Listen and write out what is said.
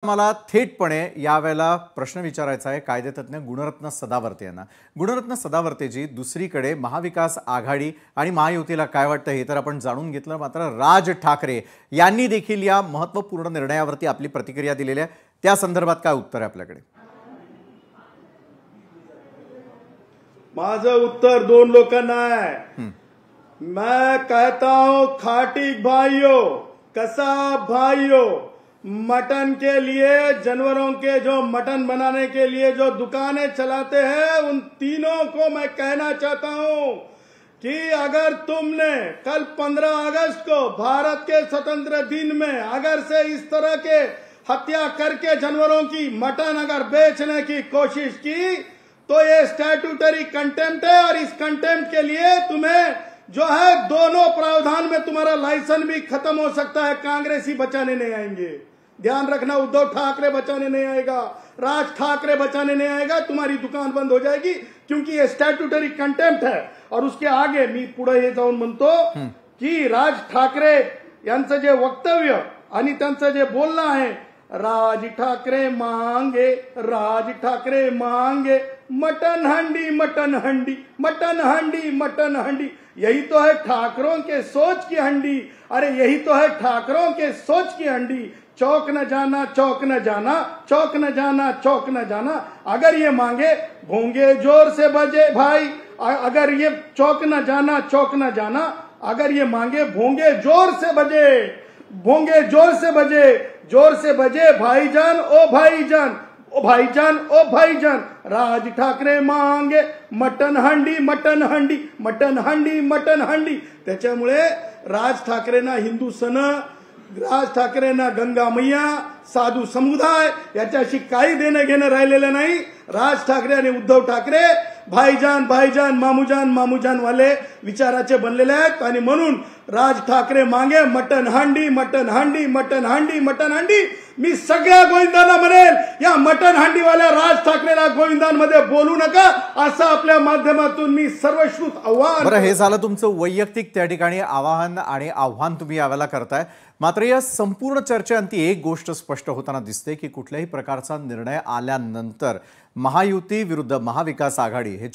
मला थेटपणे यावेळेला प्रश्न विचारायचा आहे कायदेतज्ञ गुणरत्न सदावर्ते यांना। गुणरत्न सदावर्तेजी, दुसरीकडे महाविकास आघाडी आणि महायुतीला काय वाटतं हे तर आपण जाणून घेतलं, मात्र राज ठाकरे यांनी देखील या महत्त्वपूर्ण निर्णयावरती आपली प्रतिक्रिया दिलेली आहे। त्या संदर्भात काय उत्तर आहे आपल्याकडे? माझं उत्तर दोन लोकांना आहे। मैं कहता हूं खाटिक भाइयों, कसाब भाइयों, मटन के लिए, जानवरों के जो मटन बनाने के लिए जो दुकानें चलाते हैं, उन तीनों को मैं कहना चाहता हूं कि अगर तुमने कल 15 अगस्त को भारत के स्वतंत्र दिन में अगर से इस तरह के हत्या करके जानवरों की मटन अगर बेचने की कोशिश की तो ये स्टैट्यूटरी कंटेम्प्ट है, और इस कंटेम्प्ट के लिए तुम्हें जो है दोनों प्रावधान में तुम्हारा लाइसेंस भी खत्म हो सकता है। कांग्रेसी बचाने नहीं आएंगे, ध्यान रखना। उद्धव ठाकरे बचाने नहीं आएगा, राज ठाकरे बचाने नहीं आएगा, तुम्हारी दुकान बंद हो जाएगी, क्योंकि ये स्टैट्यूटरी कंटेम्प्ट है। और उसके आगे मी पुढे हे जाऊन म्हणतो की राज ठाकरे यांचं जे वक्तव्य आणि त्यांचं जे बोलणं आहे, राज ठाकरे मांगे, राज ठाकरे मांगे मटन हंडी, मटन हंडी, मटन हंडी, मटन हंडी। यही तो है ठाकरों के सोच की हंडी। अरे यही तो है ठाकरों के सोच की हंडी। चौक न जाना, चौक न जाना, चौक न जाना, चौक न जाना। अगर ये मांगे भोंगे जोर से बजे भाई, अगर ये चौक न जाना, चौक न जाना, अगर ये मांगे भोंगे जोर से बजे, भोंगे जोर से बजे, जोर से बजे भाईजान ओ भाईजान, ओ भाईजान ओ भाईजान। राज ठाकरे मांगे मटन हंडी, मटन हंडी, मटन हंडी, मटन हंडी। त्याच्यामुळे राज ठाकरेंना हिंदू सण, राज ठाकरेंना गंगा मैया, साधू समुदाय याच्याशी काही देणं घेणं राहिलेलं नाही। राज ठाकरे आणि उद्धव ठाकरे भाईजान भाईजान, मामूजान मामूजान वाले विचाराचे बनलेले आहेत, आणि म्हणून राज ठाकरे मागे मटन हंडी, मटन हंडी, मटन हंडी, मटन हंडी। मी सगळ्या गोविंदांना म्हणेल, या मटन हंडीवाल्या राज ठाकरेला गोविंदांमध्ये बोलू नका, असं आपल्या माध्यमातून मी सर्वश्रुत आव्हान। बरं, हे झालं तुमचं वैयक्तिक त्या ठिकाणी आवाहन आणि आव्हान तुम्ही यावेळेला करताय। मात्र या संपूर्ण चर्चेअंती एक गोष्ट स्पष्ट होताना दिसते की कुठल्याही प्रकारचा निर्णय आल्यानंतर महायुती विरुद्ध महाविकास आघाडी हे